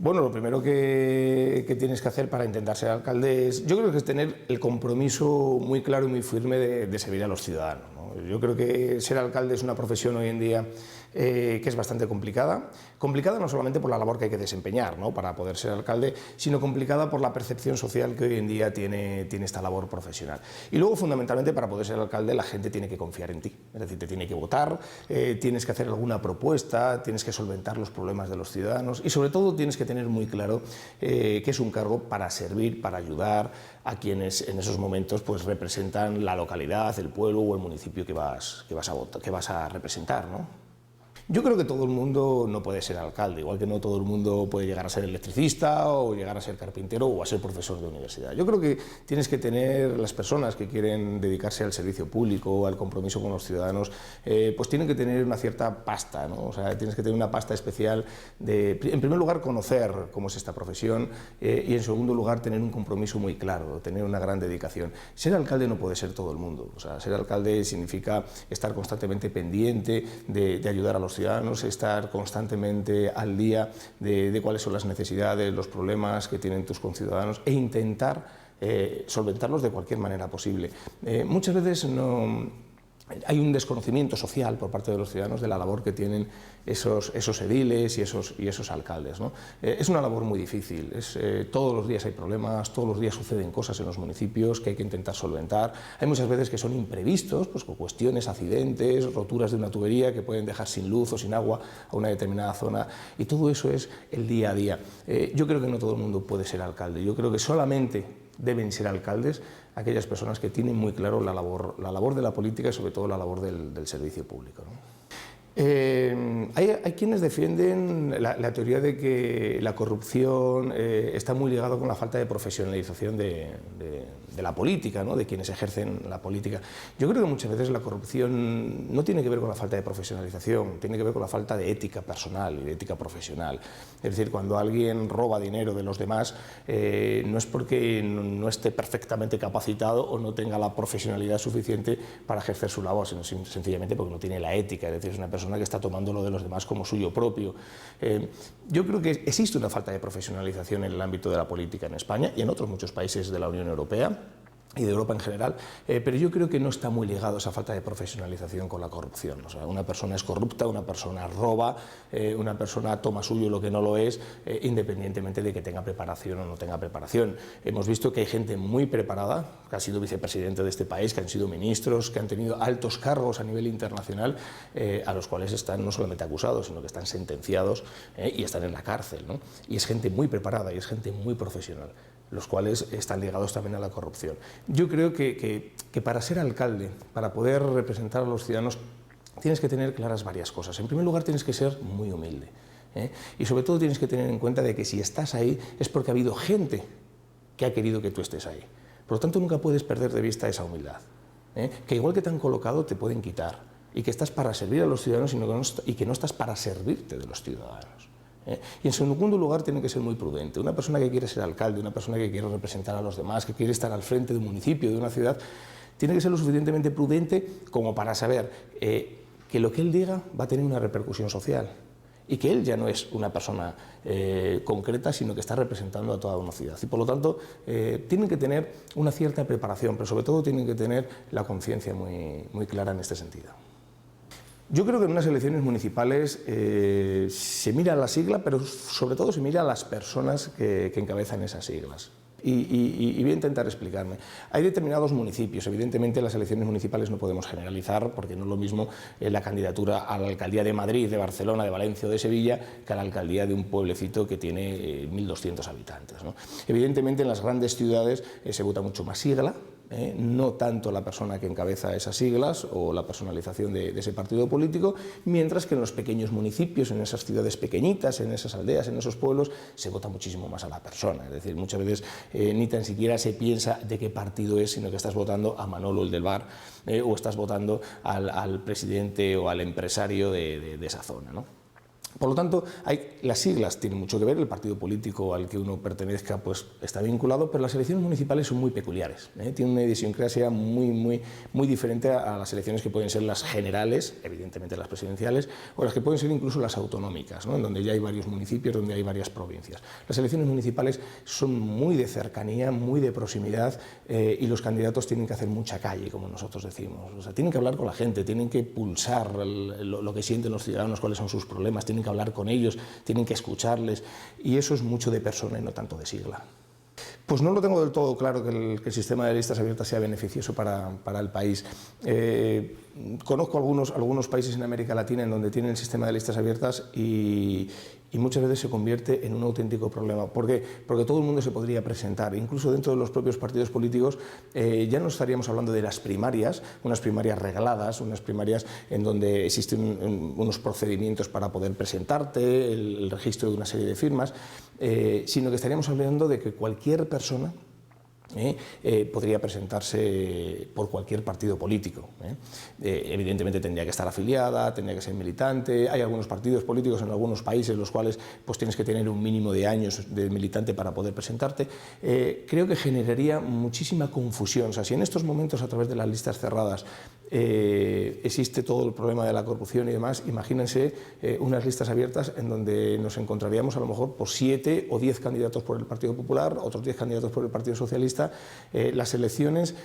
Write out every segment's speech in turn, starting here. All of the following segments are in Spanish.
Bueno, lo primero que tienes que hacer para intentar ser alcalde yo creo que es tener el compromiso muy claro y muy firme de servir a los ciudadanos, ¿no? Yo creo que ser alcalde es una profesión hoy en día que es bastante complicada. Complicada no solamente por la labor que hay que desempeñar, ¿no?, para poder ser alcalde, sino complicada por la percepción social que hoy en día tiene esta labor profesional. Y luego, fundamentalmente, para poder ser alcalde, la gente tiene que confiar en ti. Es decir, te tiene que votar, tienes que hacer alguna propuesta, tienes que solventar los problemas de los ciudadanos y, sobre todo, tienes que tener muy claro que es un cargo para servir, para ayudar a quienes en esos momentos pues representan la localidad, el pueblo o el municipio que vas a representar, ¿no? Yo creo que todo el mundo no puede ser alcalde, igual que no todo el mundo puede llegar a ser electricista o llegar a ser carpintero o a ser profesor de universidad. Yo creo que tienes que tener, las personas que quieren dedicarse al servicio público o al compromiso con los ciudadanos, pues tienen que tener una cierta pasta, ¿no? O sea, tienes que tener una pasta especial de, en primer lugar, conocer cómo es esta profesión y, en segundo lugar, tener un compromiso muy claro, tener una gran dedicación. Ser alcalde no puede ser todo el mundo. O sea, ser alcalde significa estar constantemente pendiente de ayudar a los ciudadanos, estar constantemente al día de cuáles son las necesidades, los problemas que tienen tus conciudadanos e intentar solventarlos de cualquier manera posible. Muchas veces hay un desconocimiento social por parte de los ciudadanos de la labor que tienen esos ediles y esos alcaldes, ¿no? Es una labor muy difícil, todos los días hay problemas, todos los días suceden cosas en los municipios que hay que intentar solventar. Hay muchas veces que son imprevistos, pues con cuestiones, accidentes, roturas de una tubería que pueden dejar sin luz o sin agua a una determinada zona, y todo eso es el día a día. Yo creo que no todo el mundo puede ser alcalde, yo creo que solamente deben ser alcaldes aquellas personas que tienen muy claro la labor de la política y sobre todo la labor del servicio público, ¿no? Hay quienes defienden la teoría de que la corrupción está muy ligada con la falta de profesionalización de la política, ¿no?, de quienes ejercen la política. Yo creo que muchas veces la corrupción no tiene que ver con la falta de profesionalización, tiene que ver con la falta de ética personal y de ética profesional. Es decir, cuando alguien roba dinero de los demás, no es porque no esté perfectamente capacitado o no tenga la profesionalidad suficiente para ejercer su labor, sino sencillamente porque no tiene la ética, es decir, es una persona que está tomando lo de los demás como suyo propio. Yo creo que existe una falta de profesionalización en el ámbito de la política en España y en otros muchos países de la Unión Europea y de Europa en general, pero yo creo que no está muy ligado esa falta de profesionalización con la corrupción. O sea, una persona es corrupta, una persona roba, una persona toma suyo lo que no lo es, independientemente de que tenga preparación o no tenga preparación. Hemos visto que hay gente muy preparada, que ha sido vicepresidente de este país, que han sido ministros, que han tenido altos cargos a nivel internacional, a los cuales están no solamente acusados, sino que están sentenciados y están en la cárcel, ¿no? Y es gente muy preparada y es gente muy profesional, los cuales están ligados también a la corrupción. Yo creo que para ser alcalde, para poder representar a los ciudadanos, tienes que tener claras varias cosas. En primer lugar, tienes que ser muy humilde, y sobre todo tienes que tener en cuenta de que si estás ahí es porque ha habido gente que ha querido que tú estés ahí. Por lo tanto, nunca puedes perder de vista esa humildad, que igual que te han colocado, te pueden quitar, y que estás para servir a los ciudadanos y que no estás para servirte de los ciudadanos. Y en segundo lugar, tiene que ser muy prudente. Una persona que quiere ser alcalde, una persona que quiere representar a los demás, que quiere estar al frente de un municipio, de una ciudad, tiene que ser lo suficientemente prudente como para saber que lo que él diga va a tener una repercusión social y que él ya no es una persona concreta, sino que está representando a toda una ciudad. Y por lo tanto, tienen que tener una cierta preparación, pero sobre todo tienen que tener la conciencia muy clara en este sentido. Yo creo que en unas elecciones municipales se mira la sigla, pero sobre todo se mira a las personas que encabezan esas siglas. Y voy a intentar explicarme. Hay determinados municipios, evidentemente en las elecciones municipales no podemos generalizar, porque no es lo mismo la candidatura a la alcaldía de Madrid, de Barcelona, de Valencia o de Sevilla, que a la alcaldía de un pueblecito que tiene 1.200 habitantes, ¿no? Evidentemente en las grandes ciudades se vota mucho más sigla, no tanto la persona que encabeza esas siglas o la personalización de ese partido político, mientras que en los pequeños municipios, en esas ciudades pequeñitas, en esas aldeas, en esos pueblos, se vota muchísimo más a la persona. Es decir, muchas veces ni tan siquiera se piensa de qué partido es, sino que estás votando a Manolo, el del bar, o estás votando al presidente o al empresario de esa zona, ¿no? Por lo tanto, las siglas tienen mucho que ver, el partido político al que uno pertenezca pues, está vinculado, pero las elecciones municipales son muy peculiares, tienen una idiosincrasia muy diferente a las elecciones que pueden ser las generales, evidentemente las presidenciales, o las que pueden ser incluso las autonómicas, en donde ya hay varios municipios, donde hay varias provincias. Las elecciones municipales son muy de cercanía, muy de proximidad, y los candidatos tienen que hacer mucha calle, como nosotros decimos. O sea, tienen que hablar con la gente, tienen que pulsar lo que sienten los ciudadanos, cuáles son sus problemas, tienen que hablar con ellos, tienen que escucharles, y eso es mucho de persona y no tanto de sigla. Pues no lo tengo del todo claro que el sistema de listas abiertas sea beneficioso para el país. Conozco algunos países en América Latina en donde tienen el sistema de listas abiertas y muchas veces se convierte en un auténtico problema. ¿Por qué? Porque todo el mundo se podría presentar, incluso dentro de los propios partidos políticos. Ya no estaríamos hablando de las primarias, unas primarias regladas, unas primarias en donde existen unos procedimientos para poder presentarte, el registro de una serie de firmas, sino que estaríamos hablando de que cualquier persona podría presentarse por cualquier partido político. Evidentemente tendría que estar afiliada, tendría que ser militante. Hay algunos partidos políticos en algunos países los cuales pues, tienes que tener un mínimo de años de militante para poder presentarte. Creo que generaría muchísima confusión. O sea, si en estos momentos a través de las listas cerradas existe todo el problema de la corrupción y demás, imagínense unas listas abiertas en donde nos encontraríamos a lo mejor por 7 o 10 candidatos por el Partido Popular, otros 10 candidatos por el Partido Socialista. Las elecciones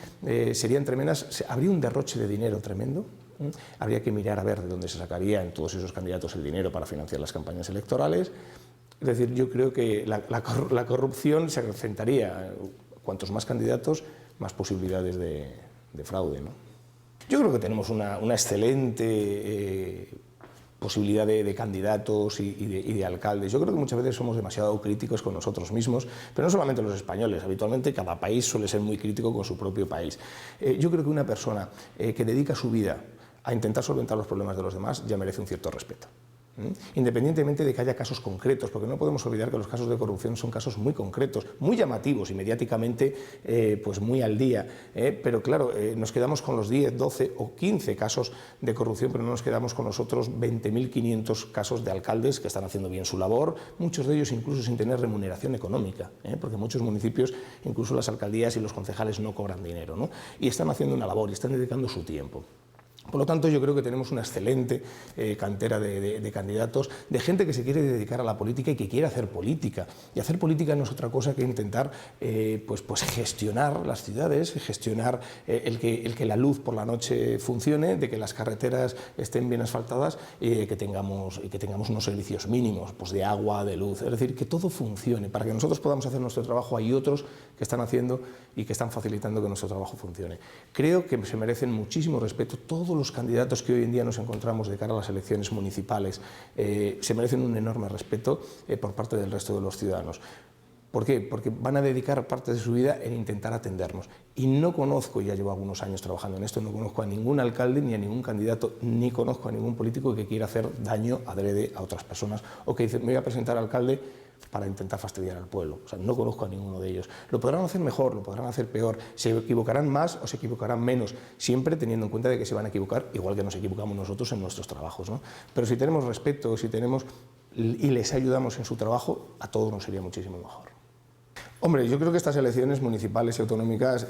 serían tremendas, habría un derroche de dinero tremendo. Habría que mirar a ver de dónde se sacaría en todos esos candidatos el dinero para financiar las campañas electorales. Es decir, yo creo que la corrupción se acrecentaría. Cuantos más candidatos, más posibilidades de fraude, ¿no? Yo creo que tenemos una excelente posibilidad de candidatos y de alcaldes. Yo creo que muchas veces somos demasiado críticos con nosotros mismos, pero no solamente los españoles, habitualmente cada país suele ser muy crítico con su propio país. Yo creo que una persona que dedica su vida a intentar solventar los problemas de los demás ya merece un cierto respeto. Independientemente de que haya casos concretos, porque no podemos olvidar que los casos de corrupción son casos muy concretos, muy llamativos y mediáticamente pues muy al día, pero claro, nos quedamos con los 10, 12 o 15 casos de corrupción, pero no nos quedamos con los otros 20.500 casos de alcaldes que están haciendo bien su labor, muchos de ellos incluso sin tener remuneración económica, porque en muchos municipios incluso las alcaldías y los concejales no cobran dinero, ¿no? Y están haciendo una labor y están dedicando su tiempo. Por lo tanto, yo creo que tenemos una excelente cantera de candidatos, de gente que se quiere dedicar a la política y que quiere hacer política. Y hacer política no es otra cosa que intentar pues gestionar las ciudades, gestionar el que la luz por la noche funcione, de que las carreteras estén bien asfaltadas y que tengamos unos servicios mínimos pues de agua, de luz. Es decir, que todo funcione. Para que nosotros podamos hacer nuestro trabajo hay otros que están haciendo y que están facilitando que nuestro trabajo funcione. Creo que se merecen muchísimo respeto todos los candidatos que hoy en día nos encontramos de cara a las elecciones municipales. Se merecen un enorme respeto por parte del resto de los ciudadanos. ¿Por qué? Porque van a dedicar parte de su vida en intentar atendernos. Y no conozco, ya llevo algunos años trabajando en esto, no conozco a ningún alcalde ni a ningún candidato, ni conozco a ningún político que quiera hacer daño adrede a otras personas o que dice, me voy a presentar alcalde para intentar fastidiar al pueblo. O sea, no conozco a ninguno de ellos. Lo podrán hacer mejor, lo podrán hacer peor, se equivocarán más o se equivocarán menos, siempre teniendo en cuenta de que se van a equivocar, igual que nos equivocamos nosotros en nuestros trabajos, ¿no? Pero si tenemos respeto, si tenemos y les ayudamos en su trabajo, a todos nos sería muchísimo mejor. Hombre, yo creo que estas elecciones municipales y autonómicas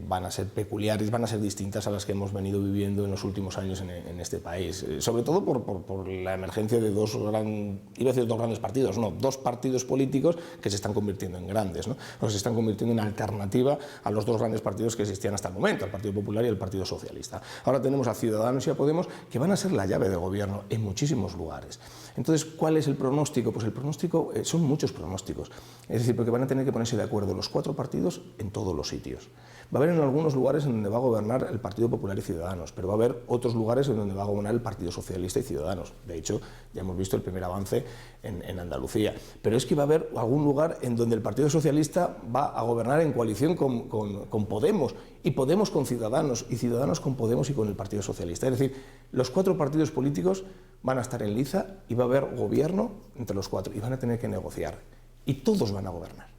van a ser peculiares, van a ser distintas a las que hemos venido viviendo en los últimos años en este país, sobre todo por la emergencia de dos grandes partidos, no, dos partidos políticos que se están convirtiendo en grandes, ¿no? O se están convirtiendo en alternativa a los dos grandes partidos que existían hasta el momento, el Partido Popular y el Partido Socialista. Ahora tenemos a Ciudadanos y a Podemos que van a ser la llave de gobierno en muchísimos lugares. Entonces, ¿cuál es el pronóstico? Pues el pronóstico son muchos pronósticos, es decir, porque van a tener que ponerse de acuerdo los cuatro partidos en todos los sitios. Va a haber en algunos lugares en donde va a gobernar el Partido Popular y Ciudadanos, pero va a haber otros lugares en donde va a gobernar el Partido Socialista y Ciudadanos. De hecho, ya hemos visto el primer avance en Andalucía. Pero es que va a haber algún lugar en donde el Partido Socialista va a gobernar en coalición con Podemos, y Podemos con Ciudadanos, y Ciudadanos con Podemos y con el Partido Socialista. Es decir, los cuatro partidos políticos van a estar en liza y va a haber gobierno entre los cuatro y van a tener que negociar. Y todos van a gobernar.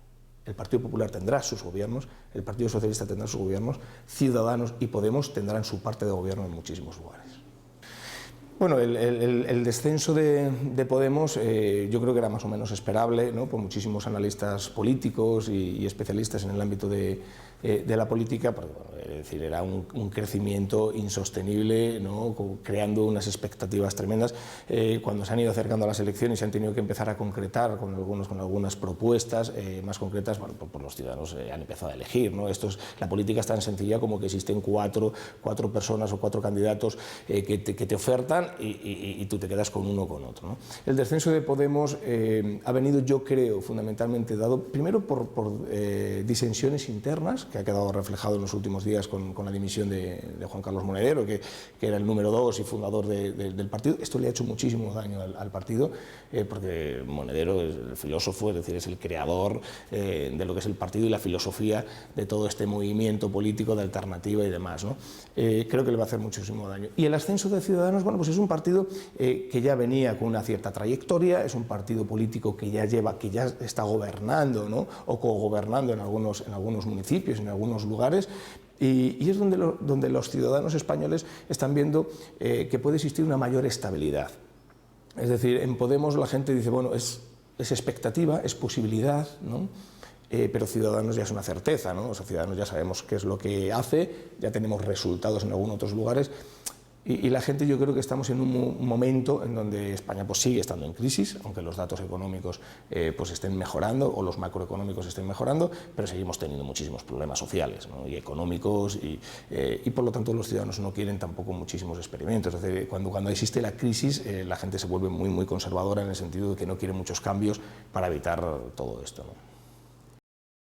El Partido Popular tendrá sus gobiernos, el Partido Socialista tendrá sus gobiernos, Ciudadanos y Podemos tendrán su parte de gobierno en muchísimos lugares. Bueno, el descenso de Podemos yo creo que era más o menos esperable, ¿no? Por muchísimos analistas políticos y especialistas en el ámbito de la política, porque, bueno, es decir, era un crecimiento insostenible, ¿no? Creando unas expectativas tremendas. Cuando se han ido acercando a las elecciones y se han tenido que empezar a concretar con algunas propuestas más concretas, bueno, pues los ciudadanos han empezado a elegir, ¿no? La política es tan sencilla como que existen cuatro personas o cuatro candidatos que te ofertan y tú te quedas con uno o con otro, ¿no? El descenso de Podemos ha venido, yo creo, fundamentalmente dado primero por disensiones internas, que ha quedado reflejado en los últimos días con la dimisión de Juan Carlos Monedero, que era el número 2 y fundador del partido. Esto le ha hecho muchísimo daño al partido, porque Monedero es el filósofo, es decir, es el creador de lo que es el partido y la filosofía de todo este movimiento político de alternativa y demás, ¿no? Creo que le va a hacer muchísimo daño. Y el ascenso de Ciudadanos, bueno, pues es un partido que ya venía con una cierta trayectoria, es un partido político que ya está gobernando, ¿no? O cogobernando en algunos municipios, en algunos lugares, y es donde los ciudadanos españoles están viendo que puede existir una mayor estabilidad. Es decir, en Podemos la gente dice, bueno, es expectativa, es posibilidad, ¿no? Pero Ciudadanos ya es una certeza, ¿no? O sea, Ciudadanos ya sabemos qué es lo que hace, ya tenemos resultados en algunos otros lugares, y la gente, yo creo que estamos en un momento en donde España pues sigue estando en crisis, aunque los datos económicos pues estén mejorando, o los macroeconómicos estén mejorando, pero seguimos teniendo muchísimos problemas sociales, ¿no? Y económicos, y por lo tanto los ciudadanos no quieren tampoco muchísimos experimentos. Es decir, cuando existe la crisis, la gente se vuelve muy conservadora, en el sentido de que no quiere muchos cambios para evitar todo esto, ¿no?